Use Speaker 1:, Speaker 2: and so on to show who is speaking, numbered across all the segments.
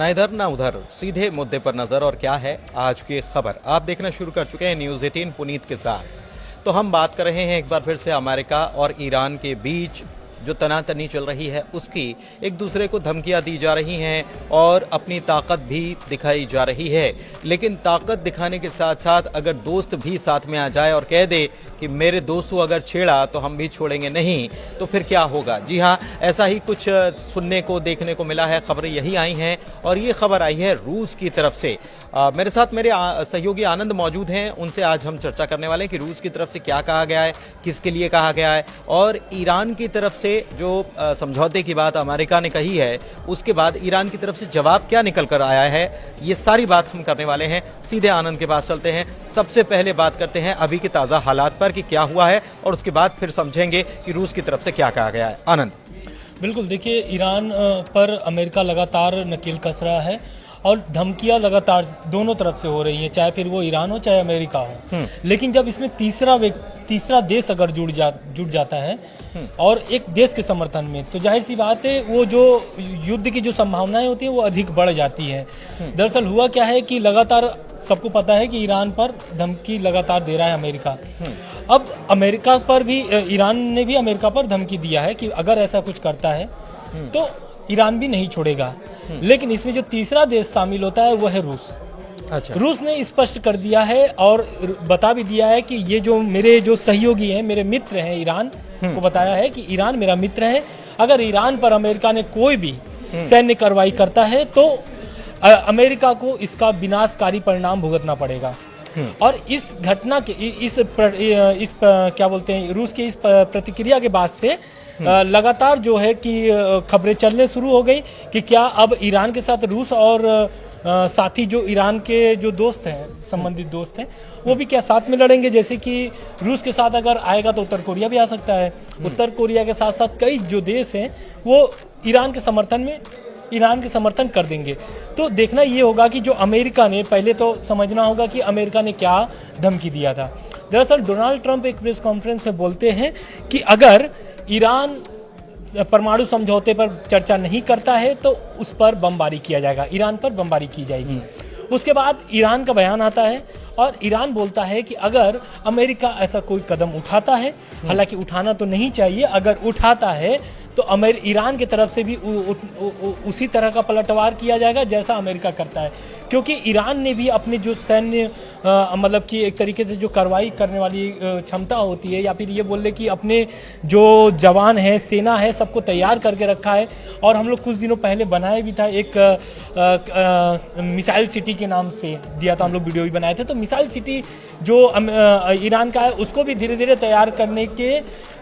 Speaker 1: ना इधर ना उधर, सीधे मुद्दे पर नजर। और क्या है आज की खबर, आप देखना शुरू कर चुके हैं न्यूज़ 18 पुनीत के साथ। तो हम बात कर रहे हैं एक बार फिर से अमेरिका और ईरान के बीच जो तनातनी चल रही है उसकी। एक दूसरे को धमकियां दी जा रही हैं और अपनी ताकत भी दिखाई जा रही है। लेकिन ताकत दिखाने के साथ साथ अगर दोस्त भी साथ में आ जाए और कह दे कि मेरे दोस्त को अगर छेड़ा तो हम भी छोड़ेंगे नहीं, तो फिर क्या होगा। जी हाँ, ऐसा ही कुछ सुनने को देखने को मिला है। खबरें यही आई हैं और ये खबर आई है रूस की तरफ से। मेरे साथ मेरे सहयोगी आनंद मौजूद हैं, उनसे आज हम चर्चा करने वाले हैं कि रूस की तरफ से क्या कहा गया है, किसके लिए कहा गया है, और ईरान की तरफ से जो समझौते की बात अमेरिका ने कही है उसके बाद ईरान की तरफ से जवाब क्या निकल कर आया है। ये सारी बात हम करने वाले हैं। सीधे आनंद के पास चलते हैं। सबसे पहले बात करते हैं अभी के ताज़ा हालात पर कि क्या हुआ है, और उसके बाद फिर समझेंगे कि रूस की तरफ से क्या कहा गया है। आनंद।
Speaker 2: बिल्कुल, देखिए, ईरान पर अमेरिका लगातार नकेल कस रहा है और धमकियां लगातार दोनों तरफ से हो रही हैं, चाहे फिर वो ईरान हो चाहे अमेरिका हो। लेकिन जब इसमें तीसरा देश अगर जुड़ जाता है और एक देश के समर्थन में, तो जाहिर सी बात है वो जो युद्ध की जो संभावनाएं होती हैं वो अधिक बढ़ जाती हैं। दरअसल हुआ क्या है कि लगातार सबको पता है कि ईरान पर धमकी लगातार दे रहा है अमेरिका। अब अमेरिका पर भी, ईरान ने भी अमेरिका पर धमकी दिया है कि अगर ऐसा कुछ करता है तो ईरान भी नहीं छोड़ेगा। लेकिन इसमें जो तीसरा देश शामिल होता है वो है रूस। अच्छा। रूस ने स्पष्ट कर दिया है और बता भी दिया है कि ये जो मेरे जो सहयोगी हैं, मेरे मित्र हैं, ईरान को बताया है कि ईरान मेरा मित्र है। अगर ईरान पर अमेरिका ने कोई भी सैन्य कार्रवाई करता है तो अमेरिका को इसका विनाशकारी परिणाम भुगतना पड़ेगा। और इस घटना के इस क्या बोलते हैं, रूस की इस प्रतिक्रिया के बाद से लगातार जो है कि खबरें चलने शुरू हो गई कि क्या अब ईरान के साथ रूस और साथी जो ईरान के जो दोस्त हैं, संबंधित दोस्त हैं, वो भी क्या साथ में लड़ेंगे। जैसे कि रूस के साथ अगर आएगा तो उत्तर कोरिया भी आ सकता है। उत्तर कोरिया के साथ साथ कई जो देश हैं वो ईरान के समर्थन कर देंगे। तो देखना ये होगा कि जो अमेरिका ने, पहले तो समझना होगा कि अमेरिका ने क्या धमकी दिया था। दरअसल डोनाल्ड ट्रंप एक प्रेस कॉन्फ्रेंस में बोलते हैं कि अगर ईरान परमाणु समझौते पर चर्चा नहीं करता है तो उस पर बमबारी किया जाएगा, ईरान पर बमबारी की जाएगी। उसके बाद ईरान का बयान आता है और ईरान बोलता है कि अगर अमेरिका ऐसा कोई कदम उठाता है, हालांकि उठाना तो नहीं चाहिए, अगर उठाता है तो ईरान की तरफ से भी उसी तरह का पलटवार किया जाएगा जैसा अमेरिका करता है। क्योंकि ईरान ने भी अपने जो सैन्य मतलब कि एक तरीके से जो कार्रवाई करने वाली क्षमता होती है, या फिर ये बोल ले कि अपने जो जवान है, सेना है, सबको तैयार करके रखा है। और हम लोग कुछ दिनों पहले बनाए भी था, एक मिसाइल सिटी के नाम से दिया था, हम लोग वीडियो भी बनाए थे। तो मिसाइल सिटी जो ईरान का है उसको भी धीरे धीरे तैयार करने के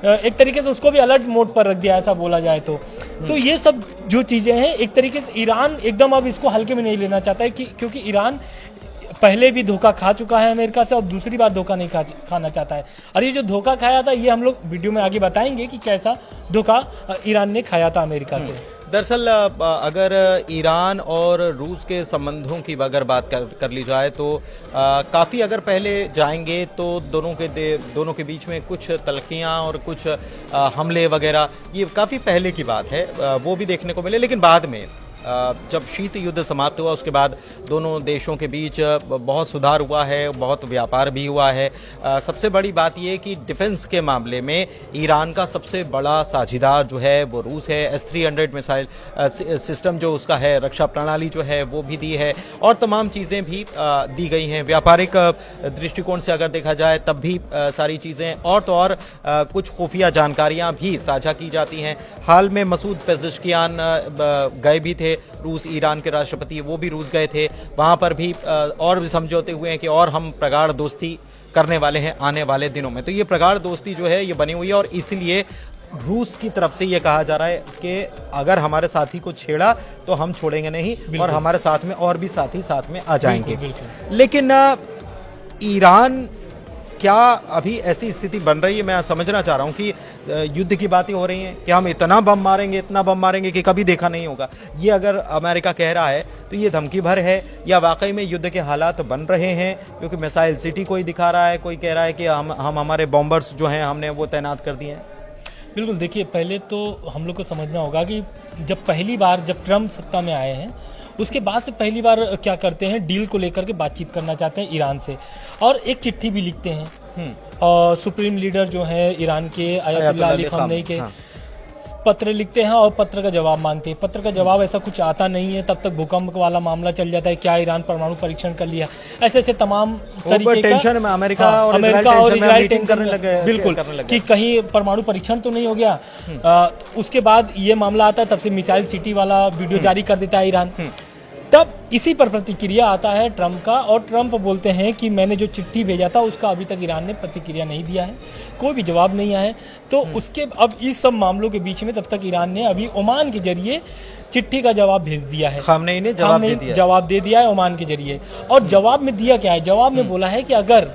Speaker 2: एक तरीके से उसको भी अलर्ट मोड पर रख दिया, ऐसा बोला जाए तो ये सब जो चीजें हैं, एक तरीके से ईरान एकदम अब इसको हल्के में नहीं लेना चाहता है क्योंकि ईरान पहले भी धोखा खा चुका है अमेरिका से और दूसरी बार धोखा नहीं खाना चाहता है। और ये जो धोखा खाया था ये हम लोग वीडियो में आगे बताएंगे कि कैसा धोखा ईरान ने खाया था अमेरिका से।
Speaker 1: दरअसल अगर ईरान और रूस के संबंधों की अगर बात कर ली जाए तो काफ़ी अगर पहले जाएंगे तो दोनों के बीच में कुछ तलखियाँ और कुछ हमले वगैरह, ये काफ़ी पहले की बात है, वो भी देखने को मिले। लेकिन बाद में जब शीत युद्ध समाप्त हुआ उसके बाद दोनों देशों के बीच बहुत सुधार हुआ है, बहुत व्यापार भी हुआ है। सबसे बड़ी बात यह कि डिफेंस के मामले में ईरान का सबसे बड़ा साझीदार जो है वो रूस है। S-300 मिसाइल सिस्टम जो उसका है, रक्षा प्रणाली जो है वो भी दी है और तमाम चीज़ें भी दी गई हैं। व्यापारिक दृष्टिकोण से अगर देखा जाए तब भी सारी चीज़ें और तो और कुछ खुफिया जानकारियाँ भी साझा की जाती हैं। हाल में मसूद पेज़ेश्कियान गए भी थे, रूस, ईरान के राष्ट्रपति वो भी रूस गए थे, वहां पर भी और भी समझौते हुए हैं कि और हम प्रगाढ़ दोस्ती करने वाले हैं आने वाले दिनों में। तो ये प्रगाढ़ दोस्ती जो है ये बनी हुई है और इसीलिए रूस की तरफ से ये कहा जा रहा है कि अगर हमारे साथी को छेड़ा तो हम छोड़ेंगे नहीं और हमारे साथ में और भी साथी साथ में आ जाएंगे। लेकिन ईरान क्या अभी ऐसी स्थिति बन रही है, मैं समझना चाह रहा हूं कि युद्ध की बातें हो रही हैं कि हम इतना बम मारेंगे कि कभी देखा नहीं होगा। ये अगर अमेरिका कह रहा है तो ये धमकी भर है या वाकई में युद्ध के हालात बन रहे हैं? क्योंकि मिसाइल सिटी कोई दिखा रहा है, कोई कह रहा है कि हम हमारे बॉम्बर्स जो हैं हमने वो तैनात कर दिए हैं।
Speaker 2: बिल्कुल, देखिए, पहले तो हम लोग को समझना होगा कि जब पहली बार जब ट्रम्प सत्ता में आए हैं उसके बाद से पहली बार क्या करते हैं, डील को लेकर के बातचीत करना चाहते हैं ईरान से, और एक चिट्ठी भी लिखते हैं। और सुप्रीम लीडर जो है ईरान के अयतुल्लाह अली ख़ामनेई के पत्र लिखते हैं और पत्र का जवाब मांगते हैं। पत्र का जवाब ऐसा कुछ आता नहीं है, तब तक भूकंप वाला मामला चल जाता है, क्या ईरान परमाणु परीक्षण कर लिया, ऐसे ऐसे तमाम तरीके का
Speaker 1: टेंशन में अमेरिका और
Speaker 2: इजराइल
Speaker 1: टेंशन करने लगे,
Speaker 2: बिल्कुल, कि कहीं परमाणु परीक्षण तो नहीं हो गया। उसके बाद ये मामला आता है, तब से मिसाइल सिटी वाला वीडियो जारी कर देता है ईरान। तब इसी पर प्रतिक्रिया आता है ट्रंप का, और ट्रंप बोलते हैं कि मैंने जो चिट्ठी भेजा था उसका अभी तक ईरान ने प्रतिक्रिया नहीं दिया है, कोई भी जवाब नहीं आया है। तो उसके अब इस सब मामलों के बीच में तब तक ईरान ने अभी ओमान के जरिए चिट्ठी का जवाब भेज दिया है।
Speaker 1: ख़ामनेई ने
Speaker 2: जवाब दे दिया है ओमान के जरिए। और जवाब में दिया क्या है, जवाब में बोला है कि अगर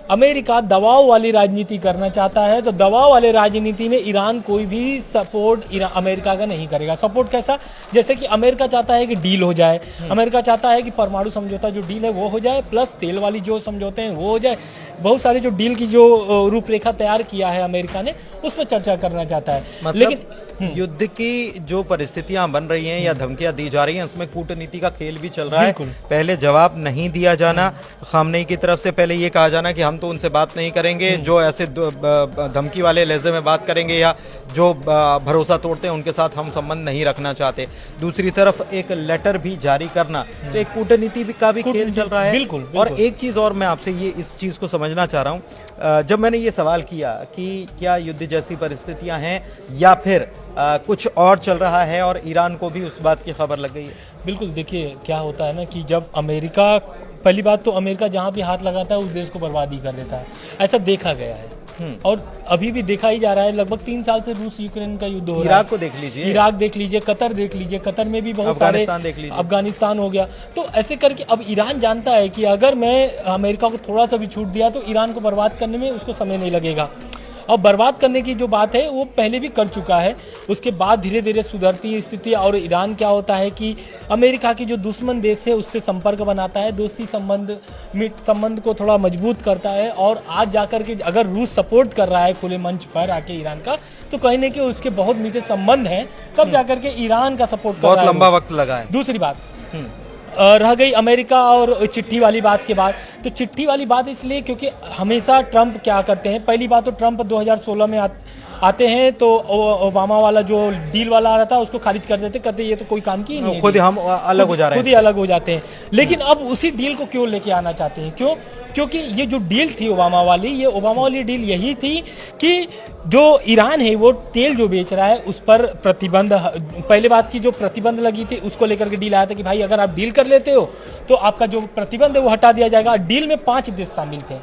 Speaker 2: अमेरिका दबाव वाली राजनीति करना चाहता है तो दबाव वाले राजनीति में ईरान कोई भी सपोर्ट अमेरिका का नहीं करेगा। सपोर्ट कैसा, जैसे कि अमेरिका चाहता है कि डील हो जाए, अमेरिका चाहता है कि परमाणु समझौता जो डील है वो हो जाए, प्लस तेल वाली जो समझौते हैं वो हो जाए। बहुत सारे जो डील की जो रूपरेखा तैयार किया है अमेरिका ने, उस पर चर्चा करना चाहता है।
Speaker 1: मतलब लेकिन युद्ध की जो परिस्थितियां बन रही हैं या धमकियां दी जा रही हैं, उसमें कूटनीति का खेल भी चल रहा है। पहले जवाब नहीं दिया जाना, ख़ामनेई की तरफ से पहले ये कहा जाना कि हम तो उनसे बात नहीं करेंगे जो ऐसे धमकी वाले लहजे में बात करेंगे या जो भरोसा तोड़ते हैं उनके साथ हम संबंध नहीं रखना चाहते। दूसरी तरफ एक लेटर भी जारी करना, तो एक कूटनीति का भी खेल चल रहा है।
Speaker 2: बिल्कुल।
Speaker 1: और एक चीज और मैं आपसे ये इस चीज को समझना चाह रहा हूँ, जब मैंने ये सवाल किया कि क्या युद्ध जैसी परिस्थितियां हैं या फिर कुछ और चल रहा है और ईरान को भी उस बात की खबर लग गई है।
Speaker 2: बिल्कुल, देखिए क्या होता है ना कि जब अमेरिका, पहली बात तो अमेरिका जहां भी हाथ लगाता है उस देश को बर्बाद ही कर देता है, ऐसा देखा गया है। और अभी भी देखा ही जा रहा है। लगभग 3 साल से रूस यूक्रेन का युद्ध हो रहा है।
Speaker 1: इराक को देख लीजिए,
Speaker 2: इराक देख लीजिए, कतर देख लीजिए, कतर में भी बहुत सारे, अफगानिस्तान हो गया। तो ऐसे करके अब ईरान जानता है कि अगर मैं अमेरिका को थोड़ा सा भी छूट दिया तो ईरान को बर्बाद करने में उसको समय नहीं लगेगा। और बर्बाद करने की जो बात है वो पहले भी कर चुका है, उसके बाद धीरे धीरे सुधरती है स्थिति। और ईरान क्या होता है कि अमेरिका की जो दुश्मन देश है उससे संपर्क बनाता है, दोस्ती संबंध को थोड़ा मजबूत करता है। और आज जाकर के अगर रूस सपोर्ट कर रहा है खुले मंच पर आके ईरान का, तो कहीं ना कहीं उसके बहुत मीठे संबंध हैं, तब जाकर के ईरान का सपोर्ट कर रहा है।
Speaker 1: बहुत लंबा वक्त लगा है।
Speaker 2: दूसरी बात रह गई अमेरिका और चिट्ठी वाली बात के बाद, तो चिट्ठी वाली बात इसलिए क्योंकि हमेशा ट्रंप क्या करते हैं, पहली बात तो ट्रंप 2016 में आते हैं तो ओबामा वाला जो डील वाला आ रहा था उसको खारिज कर देते, कहते ये तो कोई काम की नहीं,
Speaker 1: खुद ही हम अलग हो जा रहे हैं,
Speaker 2: खुद ही अलग हो जाते हैं। लेकिन अब उसी डील को क्यों लेके आना चाहते हैं, क्यों? क्योंकि ये जो डील थी ओबामा वाली डील यही थी कि जो ईरान है वो तेल जो बेच रहा है उस पर प्रतिबंध, पहले बात की जो प्रतिबंध लगी थी उसको लेकर के डील आया था कि भाई अगर आप डील कर लेते हो तो आपका जो प्रतिबंध है वो हटा दिया जाएगा। डील में 5 देश शामिल थे,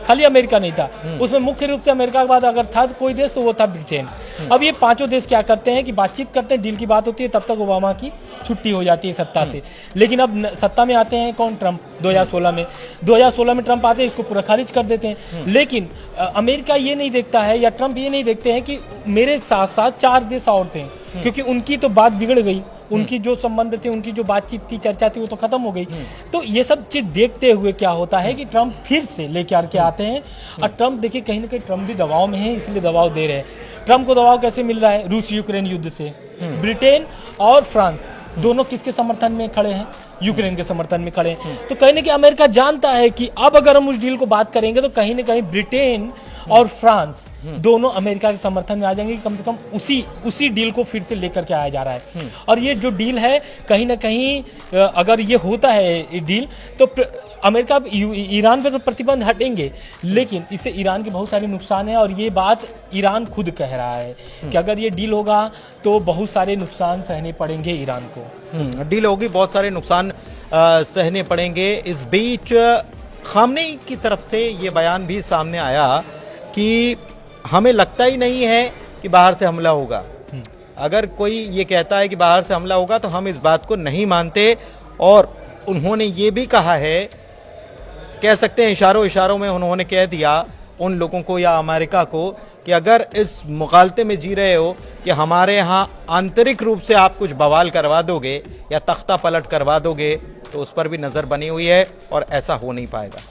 Speaker 2: खाली अमेरिका नहीं था। उसमें मुख्य रूप से अमेरिका के बाद अगर था कोई देश तो वो था ब्रिटेन। अब ये 5 देश क्या करते हैं कि बातचीत करते हैं, डील की बात होती है, तब तक ओबामा की छुट्टी हो जाती है सत्ता से। लेकिन अब सत्ता में आते हैं कौन? ट्रंप। 2016 में ट्रंप आते हैं, इसको पूरा खारिज कर देते हैं। लेकिन अमेरिका ये नहीं देखता है या ट्रंप ये नहीं देखते हैं कि मेरे साथ साथ 4 देश और थे, क्योंकि उनकी तो बात बिगड़ गई, उनकी जो संबंध थे, उनकी जो बातचीत थी, चर्चा थी, वो तो खत्म हो गई। तो ये सब चीज देखते हुए क्या होता है कि ट्रंप फिर से लेके आते हैं। और ट्रंप देखिए कहीं ना कहीं ट्रंप भी दबाव में है, इसलिए दबाव दे रहे हैं। ट्रंप को दबाव कैसे मिल रहा है? रूस यूक्रेन युद्ध से। ब्रिटेन और फ्रांस दोनों किसके समर्थन में खड़े हैं? यूक्रेन के समर्थन में खड़े हैं। तो कहीं ना कहीं अमेरिका जानता है कि अब अगर हम उस डील को बात करेंगे तो कहीं ना कहीं ब्रिटेन और फ्रांस दोनों अमेरिका के समर्थन में आ जाएंगे। कम से कम उसी डील को फिर से लेकर के आया जा रहा है। और ये जो डील है कहीं ना कहीं अगर ये होता है डील तो अमेरिका ईरान पर तो प्रतिबंध हटेंगे, लेकिन इससे ईरान के बहुत सारे नुकसान हैं। और ये बात ईरान खुद कह रहा है कि अगर ये डील होगा तो बहुत सारे नुकसान सहने पड़ेंगे ईरान को।
Speaker 1: डील होगी, बहुत सारे नुकसान सहने पड़ेंगे। इस बीच ख़ामनेई की तरफ से ये बयान भी सामने आया कि हमें लगता ही नहीं है कि बाहर से हमला होगा। अगर कोई ये कहता है कि बाहर से हमला होगा तो हम इस बात को नहीं मानते। और उन्होंने ये भी कहा है, कह सकते हैं इशारों में उन्होंने कह दिया उन लोगों को या अमेरिका को कि अगर इस मुगालते में जी रहे हो कि हमारे यहाँ आंतरिक रूप से आप कुछ बवाल करवा दोगे या तख्ता पलट करवा दोगे तो उस पर भी नज़र बनी हुई है और ऐसा हो नहीं पाएगा।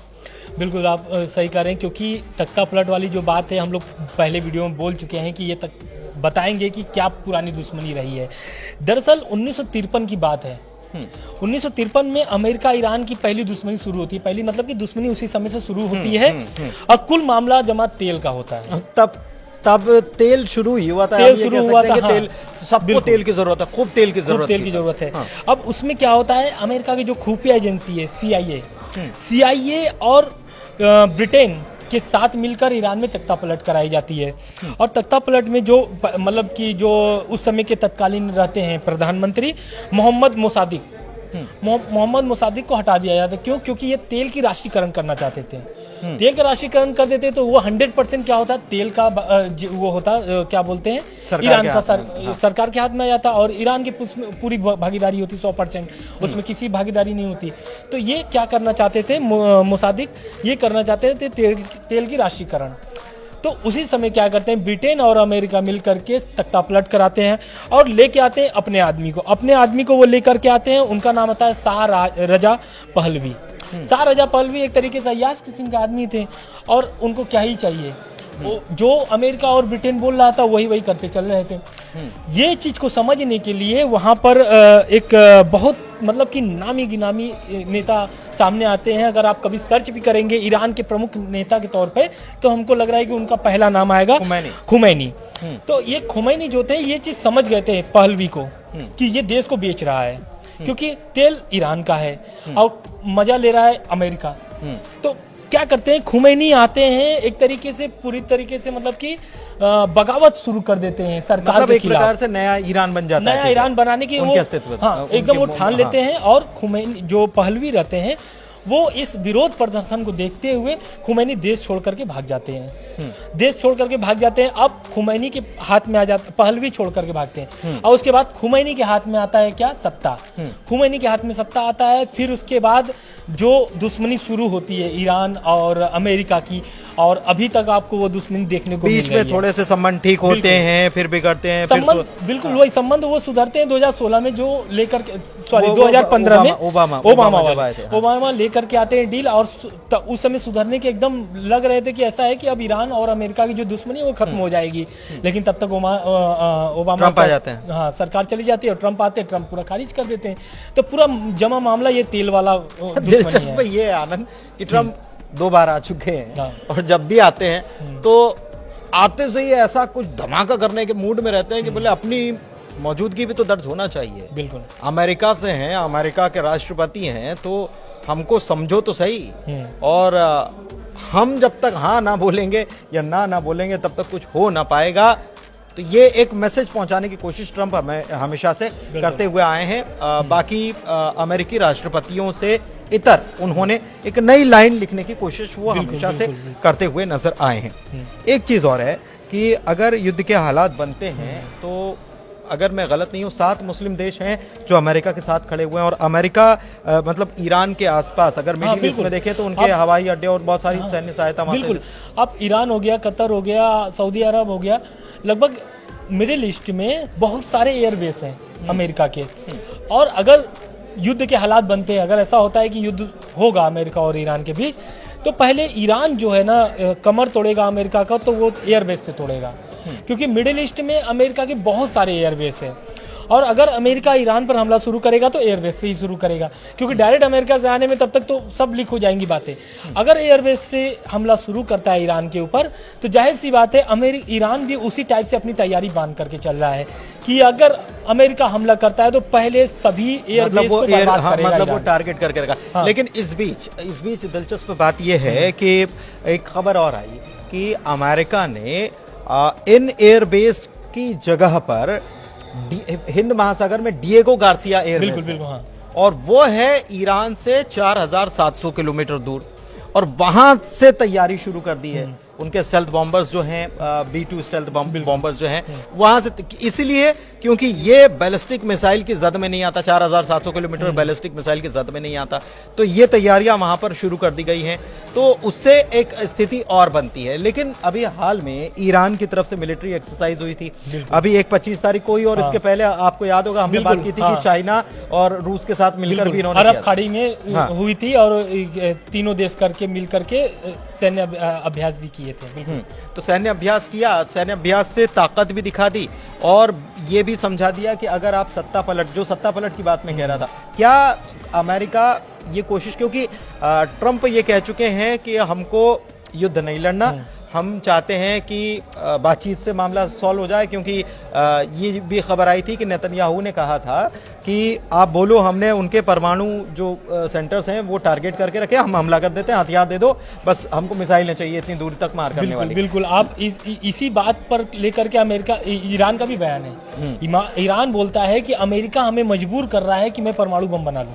Speaker 2: बिल्कुल आप सही कह रहे हैं, क्योंकि तख्ता पलट वाली जो बात है हम लोग पहले वीडियो में बोल चुके हैं कि ये तक बताएंगे कि क्या पुरानी दुश्मनी रही है। दरअसल 1953 की बात है 1953 में अमेरिका ईरान की पहली दुश्मनी शुरू होती है। पहली मतलब कि दुश्मनी उसी समय से शुरू होती है और कुल मामला जमा तेल का होता है।
Speaker 1: तब तेल शुरू ही हुआ था।
Speaker 2: तेल
Speaker 1: हम ये
Speaker 2: शुरू
Speaker 1: कह
Speaker 2: हुआ
Speaker 1: सकते हैं
Speaker 2: था,
Speaker 1: कि तेल, सबको तेल की जरूरत है, खूब तेल की जरूरत
Speaker 2: तेल की जरूरत है। अब उसमें क्या होता है, अमेरिका की जो खुफिया एजेंसी है CIA और ब्रिटेन के साथ मिलकर ईरान में तख्ता पलट कराई जाती है। और तख्ता पलट में जो मतलब कि जो उस समय के तत्कालीन रहते हैं प्रधानमंत्री मोहम्मद मोसादिक को हटा दिया जाता है। क्यों? क्योंकि ये तेल की राष्ट्रीयकरण करना चाहते थे। तेल का राष्ट्रीयकरण कर देते तो वो 100% क्या होता, तेल का वो होता, क्या बोलते हैं, ईरान का सरकार के हाथ में आ जाता और ईरान की पूरी भागीदारी होती 100%, उसमें किसी भागीदारी नहीं होती। तो ये क्या करना चाहते थे मोसादिक, ये करना चाहते थे तेल की राष्ट्रीयकरण। तो उसी समय क्या करते हैं, ब्रिटेन और अमेरिका मिलकर के तख्ता पलट कराते हैं और लेके आते हैं अपने आदमी को वो लेकर के आते हैं। उनका नाम होता है Shah Reza Pahlavi. Shah Reza Pahlavi एक तरीके से अय्याश किस्म के आदमी थे और उनको क्या ही चाहिए, जो अमेरिका और ब्रिटेन बोल रहा था वही करते चल रहे थे। ये चीज को समझने के लिए वहां पर एक बहुत मतलब कि नामी गिनामी नेता सामने आते हैं। अगर आप कभी सर्च भी करेंगे ईरान के प्रमुख नेता के तौर पे, तो हमको लग रहा है कि उनका पहला नाम आएगा खुमैनी। तो ये खुमैनी जो थे ये चीज समझ गए थे पहलवी को कि ये देश को बेच रहा है, क्योंकि तेल ईरान का है और मजा ले रहा है अमेरिका। तो क्या करते हैं, खुमैनी आते हैं एक तरीके से पूरी तरीके से मतलब कि बगावत शुरू कर देते हैं सरकार
Speaker 1: मतलब
Speaker 2: के
Speaker 1: एक
Speaker 2: खिलाफ।
Speaker 1: प्रकार से नया ईरान बन जाता है।
Speaker 2: नया ईरान बनाने की वो एकदम वो ठान लेते हैं। और खुमैनी जो पहलवी रहते हैं वो इस विरोध प्रदर्शन को देखते हुए खुमैनी देश छोड़ करके भाग जाते हैं। देश छोड़ करके भाग जाते हैं। अब खुमैनी के हाथ में आ जाता, पहलवी छोड़ करके भागते हैं और उसके बाद खुमैनी के हाथ में आता है क्या, सत्ता। खुमैनी के हाथ में सत्ता आता है। फिर उसके बाद जो दुश्मनी शुरू होती है ईरान और अमेरिका की, और अभी तक आपको वो दुश्मनी देखने को मिल रही है।
Speaker 1: बीच में थोड़े से संबंध ठीक होते हैं, फिर बिगड़ते हैं,
Speaker 2: संबंध बिल्कुल वही संबंध वो सुधरते हैं 2016 में, जो लेकर के 2015 में ओबामा लेकर के आते हैं डील। और उस समय सुधरने के एकदम लग रहे थे कि ऐसा है कि अब ईरान और अमेरिका की जो दुश्मनी है वो खत्म हो जाएगी। लेकिन तब तक ओबामा
Speaker 1: आ जाते हैं।
Speaker 2: हाँ, सरकार चली जाती है और ट्रंप आते हैं, ट्रंप पूरा खारिज कर देते हैं। तो पूरा जमा मामला ये तेल वाला
Speaker 1: दिलचस्प ये है आनंद कि ट्रंप 2 बार आ चुके हैं और जब भी आते हैं तो आते से ही ऐसा कुछ धमाका करने के मूड में रहते हैं कि बोले अपनी मौजूदगी भी तो दर्ज होना चाहिए।
Speaker 2: बिल्कुल,
Speaker 1: अमेरिका से हैं, अमेरिका के राष्ट्रपति हैं, तो हमको समझो तो सही। और हम जब तक हाँ ना बोलेंगे या ना बोलेंगे तब तक कुछ हो ना पाएगा। तो ये एक मैसेज पहुंचाने की कोशिश ट्रंप हमेशा से करते हुए आए हैं। बाकी अमेरिकी राष्ट्रपतियों से इतर उन्होंने एक नई लाइन लिखने की कोशिश वो हमेशा से करते हुए नजर आए हैं। एक चीज और है कि अगर युद्ध के हालात बनते हैं तो अगर मैं गलत नहीं हूँ 7 मुस्लिम देश हैं जो अमेरिका के साथ खड़े हुए हैं। और अमेरिका मतलब ईरान के आसपास अगर मिडिल ईस्ट में देखें तो उनके हवाई अड्डे और बहुत सारी सैन्य सहायता
Speaker 2: बिल्कुल। अब ईरान हो गया, कतर हो गया, सऊदी अरब हो गया, लगभग मिडिल ईस्ट में बहुत सारे एयरबेस हैं अमेरिका के। और अगर युद्ध के हालात बनते हैं, अगर ऐसा होता है कि युद्ध होगा अमेरिका और ईरान के बीच, तो पहले ईरान जो है ना कमर तोड़ेगा अमेरिका का, तो वो एयरबेस से तोड़ेगा। क्योंकि मिडिल ईस्ट में अमेरिका के बहुत सारे एयरबेस हैं और अगर अमेरिका ईरान पर हमला शुरू करेगा तो एयरबेस से ही शुरू करेगा, क्योंकि डायरेक्ट अमेरिका से आने में तब तक तो सब लीक हो जाएंगी बातें। अगर एयरबेस से हमला शुरू करता है ईरान के ऊपर, तो जाहिर सी बात है ईरान भी उसी टाइप से अपनी तैयारी बांध करके चल रहा है कि अगर अमेरिका हमला करता है तो पहले सभी एयरबेस को बर्बाद करेगा,
Speaker 1: मतलब वो टारगेट करके रखा। लेकिन इस बीच दिलचस्प बात यह है कि एक खबर और आई कि अमेरिका ने इन एयरबेस की जगह पर हिंद महासागर में डिएगो गार्सिया एयरबेस है, और वो है ईरान से 4700 किलोमीटर दूर, और वहां से तैयारी शुरू कर दी है। उनके स्टेल्थ बॉम्बर्स जो हैं, B-2 स्टेल्थ बॉम्बर्स जो हैं वहां से, इसीलिए क्योंकि ये बैलिस्टिक मिसाइल की जद में नहीं आता, 4700 किलोमीटर बैलिस्टिक मिसाइल की जद में नहीं आता, तो ये तैयारियां वहां पर शुरू कर दी गई हैं। तो उससे एक स्थिति और बनती है। लेकिन अभी हाल में ईरान की तरफ से मिलिट्री एक्सरसाइज हुई थी, अभी एक 25 तारीख को ही, और इसके पहले आपको याद होगा हमने बात की थी कि चाइना और रूस के साथ मिलकर भी इन्होंने
Speaker 2: अरब खाड़ी में हुई थी और तीनों देश करके मिल करके सैन्य अभ्यास भी किया। किए थे। बिल्कुल।
Speaker 1: तो सैन्य अभ्यास किया, सैन्य अभ्यास से ताकत भी दिखा दी और ये भी समझा दिया कि अगर आप सत्ता पलट की बात मैं कह रहा था, क्या अमेरिका ये कोशिश, क्योंकि ट्रंप ये कह चुके हैं कि हमको युद्ध नहीं लड़ना, हम चाहते हैं कि बातचीत से मामला सॉल्व हो जाए, क्योंकि ये भी खबर आई थी कि नेतन्याहू ने कहा था कि आप बोलो, हमने उनके परमाणु जो सेंटर्स हैं वो टारगेट करके रखे, हम हमला कर देते हैं, हथियार दे दो, बस हमको मिसाइलें चाहिए इतनी दूर तक मार करने वाली।
Speaker 2: बिल्कुल। आप इसी बात पर लेकर के अमेरिका, ईरान का भी बयान है। ईरान बोलता है कि अमेरिका हमें मजबूर कर रहा है कि मैं परमाणु बम बना लूं।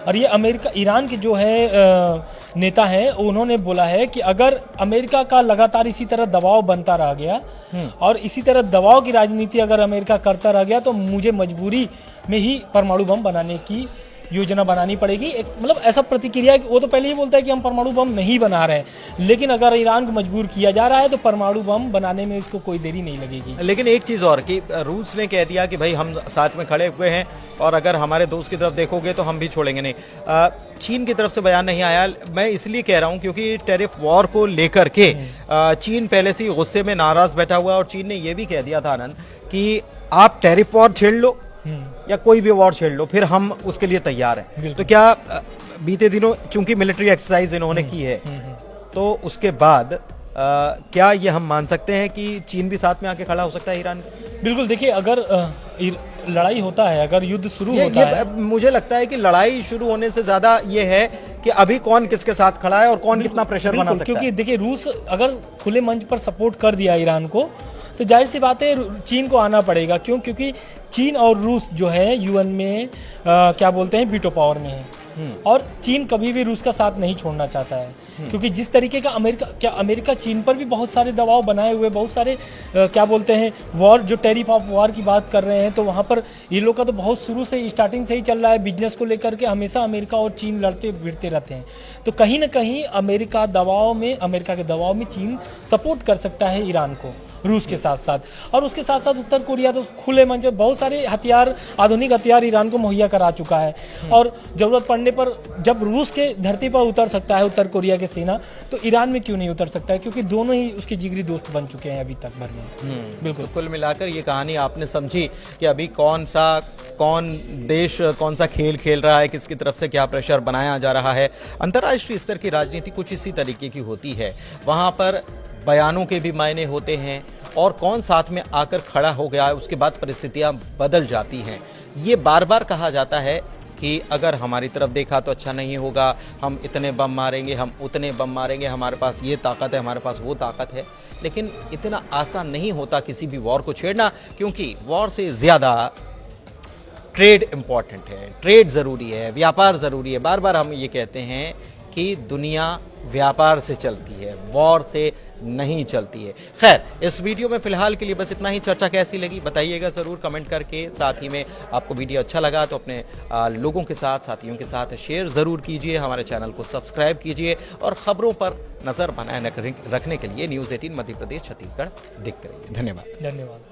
Speaker 2: और ये ईरान के जो है नेता हैं, उन्होंने बोला है कि अगर अमेरिका का लगातार इसी तरह दबाव बनता रह गया और इसी तरह दबाव की राजनीति अगर अमेरिका करता रह गया तो मुझे मजबूरी में ही परमाणु बम बनाने की योजना बनानी पड़ेगी। एक मतलब ऐसा प्रतिक्रिया, वो तो पहले ही बोलता है कि हम परमाणु बम नहीं बना रहे हैं, लेकिन अगर ईरान को मजबूर किया जा रहा है तो परमाणु बम बनाने में इसको कोई देरी नहीं लगेगी।
Speaker 1: लेकिन एक चीज़ और कि रूस ने कह दिया कि भाई हम साथ में खड़े हुए हैं और अगर हमारे दोस्त की तरफ देखोगे तो हम भी छोड़ेंगे नहीं। चीन की तरफ से बयान नहीं आया। मैं इसलिए कह रहा हूं क्योंकि टैरिफ वॉर को लेकर के चीन पहले से ही गुस्से में नाराज बैठा हुआ, और चीन ने यह भी कह दिया था आनंद कि आप टैरिफ वॉर छेड़ लो या कोई भी वॉर छेड़ लो, फिर हम उसके लिए तैयार हैं। तो क्या बीते दिनों चूंकि मिलिट्री एक्सरसाइज इन्होंने की है, तो उसके बाद क्या ये हम मान सकते हैं कि चीन भी साथ में आके खड़ा हो सकता है ईरान?
Speaker 2: बिल्कुल। देखिए, अगर लड़ाई होता है, अगर युद्ध शुरू होता है,
Speaker 1: मुझे लगता है कि लड़ाई शुरू होने से ज्यादा ये है कि अभी कौन किसके साथ खड़ा है और कौन कितना प्रेशर बना सकता है।
Speaker 2: क्योंकि देखिए, रूस अगर खुले मंच पर सपोर्ट कर दिया ईरान को तो जाहिर सी बात है चीन को आना पड़ेगा। क्यों? क्योंकि चीन और रूस जो है यूएन में क्या बोलते हैं, वीटो पावर में है, और चीन कभी भी रूस का साथ नहीं छोड़ना चाहता है। क्योंकि जिस तरीके का अमेरिका चीन पर भी बहुत सारे दबाव बनाए हुए, बहुत सारे क्या बोलते हैं वॉर, जो टैरिफ ऑफ वॉर की बात कर रहे हैं, तो वहाँ पर ये लोग का तो बहुत शुरू से स्टार्टिंग से ही चल रहा है। बिजनेस को लेकर के हमेशा अमेरिका और चीन लड़ते भिड़ते रहते हैं। तो कहीं ना कहीं अमेरिका के दबाव में चीन सपोर्ट कर सकता है ईरान को, रूस के साथ साथ। और उसके साथ साथ उत्तर कोरिया तो खुले मंच में बहुत सारे हथियार, आधुनिक हथियार ईरान को मुहैया करा चुका है, और जरूरत पड़ने पर जब रूस के धरती पर उतर सकता है उत्तर कोरिया के सेना, तो ईरान में क्यों नहीं उतर सकता है? क्योंकि दोनों ही उसके जिगरी दोस्त बन चुके हैं अभी तक भर में।
Speaker 1: बिल्कुल। कुल मिलाकर ये कहानी आपने समझी कि अभी कौन देश कौन सा खेल खेल रहा है, किसकी तरफ से क्या प्रेशर बनाया जा रहा है। अंतर्राष्ट्रीय स्तर की राजनीति कुछ इसी तरीके की होती है। वहां पर बयानों के भी मायने होते हैं और कौन साथ में आकर खड़ा हो गया है, उसके बाद परिस्थितियां बदल जाती हैं। ये बार बार कहा जाता है कि अगर हमारी तरफ देखा तो अच्छा नहीं होगा, हम इतने बम मारेंगे, हम उतने बम मारेंगे, हमारे पास ये ताकत है, हमारे पास वो ताकत है। लेकिन इतना आसान नहीं होता किसी भी वॉर को छेड़ना, क्योंकि वॉर से ज़्यादा ट्रेड इम्पॉर्टेंट है, ट्रेड ज़रूरी है, व्यापार ज़रूरी है। बार बार हम ये कहते हैं कि दुनिया व्यापार से चलती है, वॉर से नहीं चलती है। खैर, इस वीडियो में फिलहाल के लिए बस इतना ही। चर्चा कैसी लगी बताइएगा ज़रूर कमेंट करके। साथ ही में आपको वीडियो अच्छा लगा तो अपने लोगों के साथ, साथियों के साथ शेयर ज़रूर कीजिए। हमारे चैनल को सब्सक्राइब कीजिए और ख़बरों पर नज़र बनाए रखने के लिए न्यूज़ 18 मध्य प्रदेश छत्तीसगढ़ देखते रहिए। धन्यवाद।